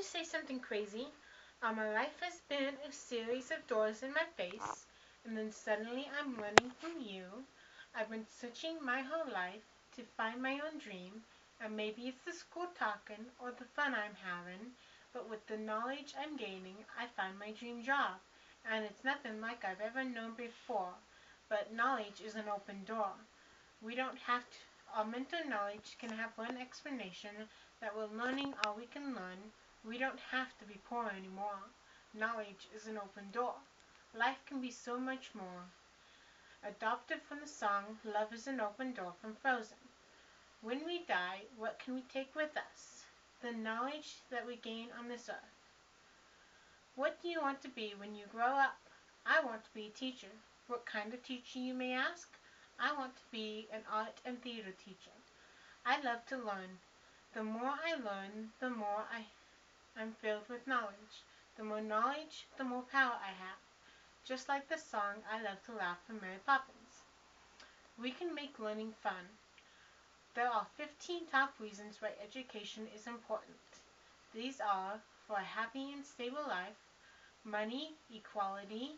to say something crazy? My life has been a series of doors in my face, and then suddenly I'm learning from you. I've been searching my whole life to find my own dream, and maybe it's the school talking or the fun I'm having, but with the knowledge I'm gaining, I find my dream job, and it's nothing like I've ever known before. But knowledge is an open door. We don't have to. Our mental knowledge can have one explanation that we're learning all we can learn. We don't have to be poor anymore. Knowledge is an open door. Life can be so much more. Adopted from the song Love is an Open Door from Frozen. When we die, what can we take with us? The knowledge that we gain on this earth. What do you want to be when you grow up? I want to be a teacher. What kind of teacher, you may ask? I want to be an art and theater teacher. I love to learn. The more I learn, the more I'm filled with knowledge. The more knowledge, the more power I have. Just like the song I Love to Laugh from Mary Poppins. We can make learning fun. There are 15 top reasons why education is important. These are for a happy and stable life, money, equality,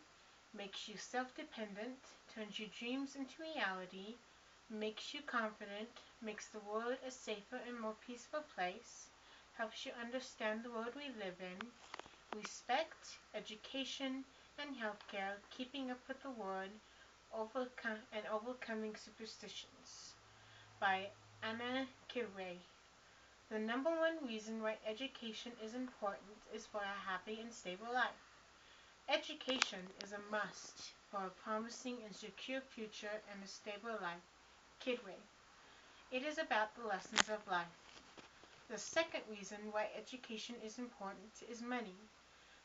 makes you self-dependent, turns your dreams into reality, makes you confident, makes the world a safer and more peaceful place, helps you understand the world we live in, respect, education, and healthcare, keeping up with the world, and overcoming superstitions. By Anna Kirway. The number one reason why education is important is for a happy and stable life. Education is a must for a promising and secure future and a stable life. Kidway. It is about the lessons of life. The second reason why education is important is money.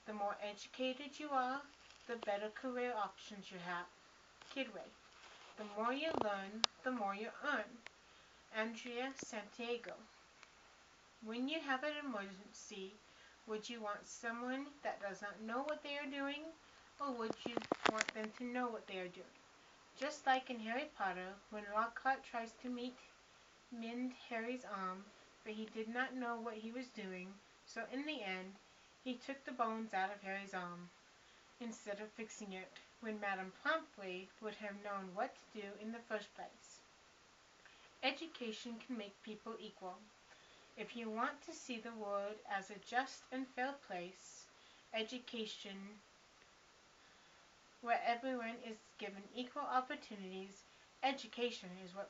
The more educated you are, the better career options you have. Kidway. The more you learn, the more you earn. Andrea Santiago. When you have an emergency, would you want someone that does not know what they are doing, or would you want them to know what they are doing? Just like in Harry Potter, when Lockhart tries to mend Harry's arm, but he did not know what he was doing, so in the end, he took the bones out of Harry's arm instead of fixing it, when Madame Pomfrey would have known what to do in the first place. Education can make people equal. If you want to see the world as a just and fair place, education where everyone is given equal opportunities, education is what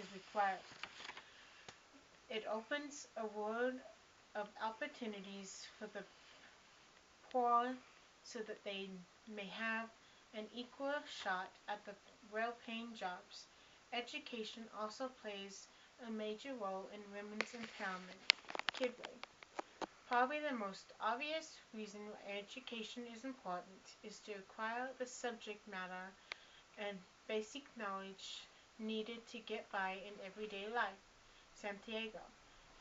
is required. It opens a world of opportunities for the poor so that they may have an equal shot at the well-paying jobs. Education also plays a major role in women's empowerment. Kidway. Probably the most obvious reason why education is important is to acquire the subject matter and basic knowledge needed to get by in everyday life. Santiago.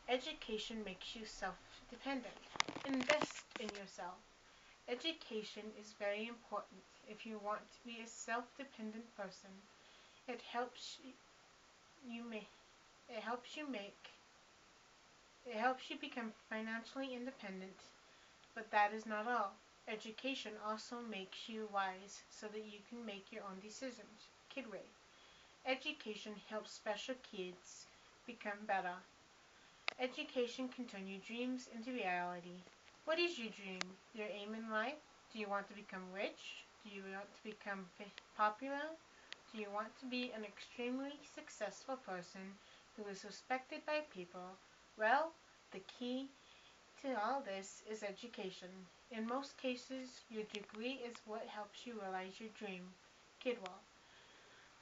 Education makes you self-dependent. Invest in yourself. Education is very important if you want to be a self-dependent person. It helps you make it helps you become financially independent, but that is not all. Education also makes you wise so that you can make your own decisions. Kidway. Education helps special kids become better. Education can turn your dreams into reality. What is your dream? Your aim in life? Do you want to become rich? Do you want to become popular? Do you want to be an extremely successful person who is respected by people? Well, the key to all this is education. In most cases, your degree is what helps you realize your dream. Kidwell.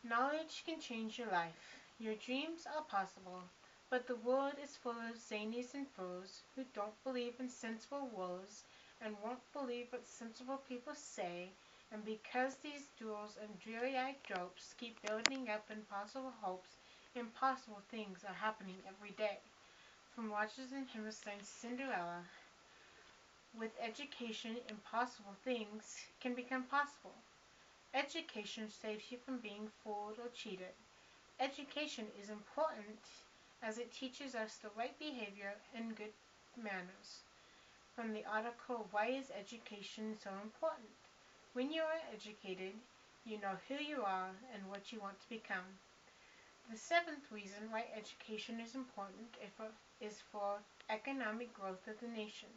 Knowledge can change your life. Your dreams are possible, but the world is full of zanies and fools who don't believe in sensible words and won't believe what sensible people say, and because these duels and dreary-eyed dopes keep building up impossible hopes, impossible things are happening every day. From Rodgers and Hammerstein's Cinderella. With education, impossible things can become possible. Education saves you from being fooled or cheated. Education is important as it teaches us the right behavior and good manners. from the article, Why is Education So Important? When you are educated, you know who you are and what you want to become. The seventh reason why education is important is for economic growth of the nation.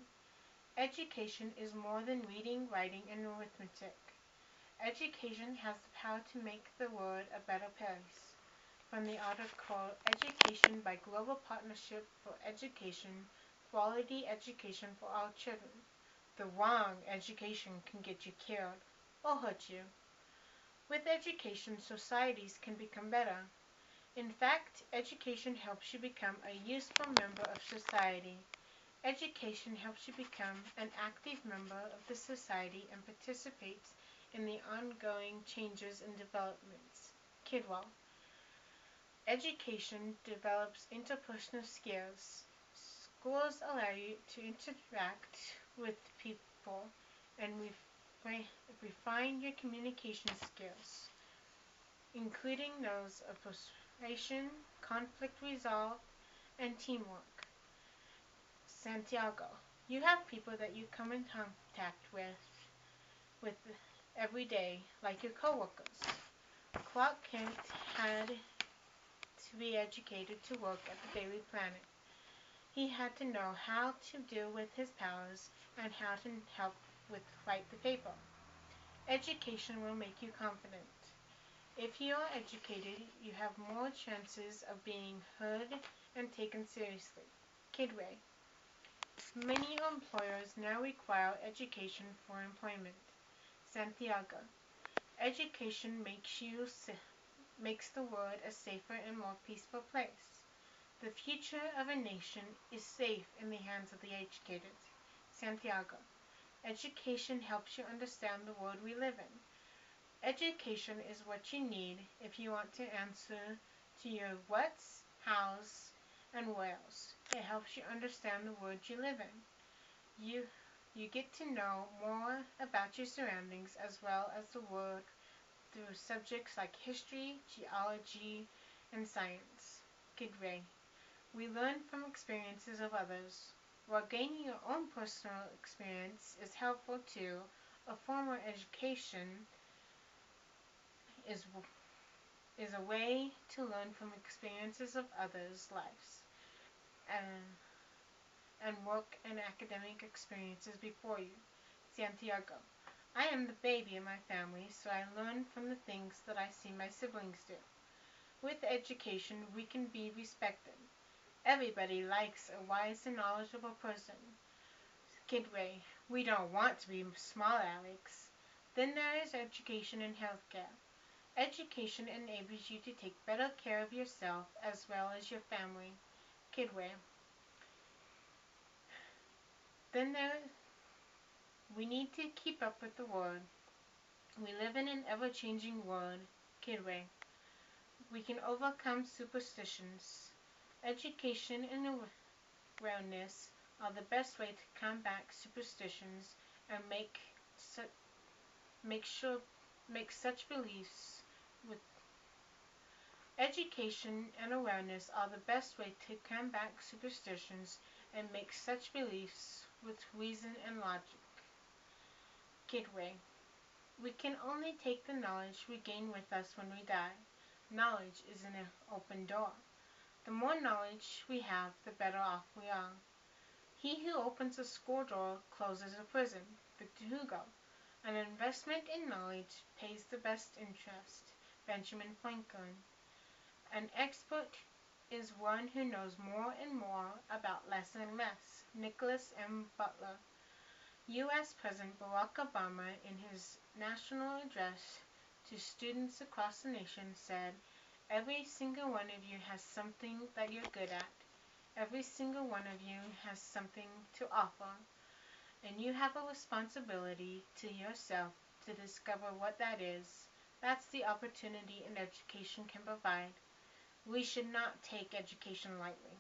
Education is more than reading, writing, and arithmetic. Education has the power to make the world a better place. From the article, Education by Global Partnership for Education, Quality Education for All Children. The wrong education can get you killed or hurt you. With education, societies can become better. In fact, education helps you become a useful member of society. Education helps you become an active member of the society and participates in the ongoing changes and developments. Kidwell. Education develops interpersonal skills. Schools allow you to interact with people and refine your communication skills, including those of persuasion, conflict resolve, and teamwork. Santiago. You have people that you come in contact with every day, like your coworkers. Clark Kent had to be educated to work at the Daily Planet. He had to know how to deal with his powers and how to help write the paper. Education will make you confident. If you are educated, you have more chances of being heard and taken seriously. Kidway. Many employers now require education for employment. Santiago. Education makes the world a safer and more peaceful place. The future of a nation is safe in the hands of the educated. Santiago. Education helps you understand the world we live in. Education is what you need if you want to answer to your whats, hows, and wheres. It helps you understand the world you live in. You get to know more about your surroundings as well as the world through subjects like history, geology, and science. Kidray. We learn from experiences of others. While gaining your own personal experience is helpful too, a formal education is a way to learn from experiences of others' lives and work and academic experiences before you. Santiago. I am the baby in my family, so I learn from the things that I see my siblings do. With education, we can be respected. Everybody likes a wise and knowledgeable person. Kidway. We don't want to be small Alex. Then there is education and healthcare. Education enables you to take better care of yourself as well as your family. Kidway. Then we need to keep up with the world. We live in an ever-changing world. Kidway. We can overcome superstitions. Education and awareness are the best way to combat superstitions and make such beliefs with education and awareness are the best way to combat superstitions and make such beliefs with reason and logic. Kidway. We can only take the knowledge we gain with us when we die. Knowledge is an open door. The more knowledge we have, the better off we are. He who opens a school door closes a prison. Victor Hugo. An investment in knowledge pays the best interest. Benjamin Franklin. An expert is one who knows more and more about less and less. Nicholas M. Butler. U.S. President Barack Obama, in his national address to students across the nation, said, "Every single one of you has something that you're good at. Every single one of you has something to offer, and you have a responsibility to yourself to discover what that is. That's the opportunity an education can provide. We should not take education lightly."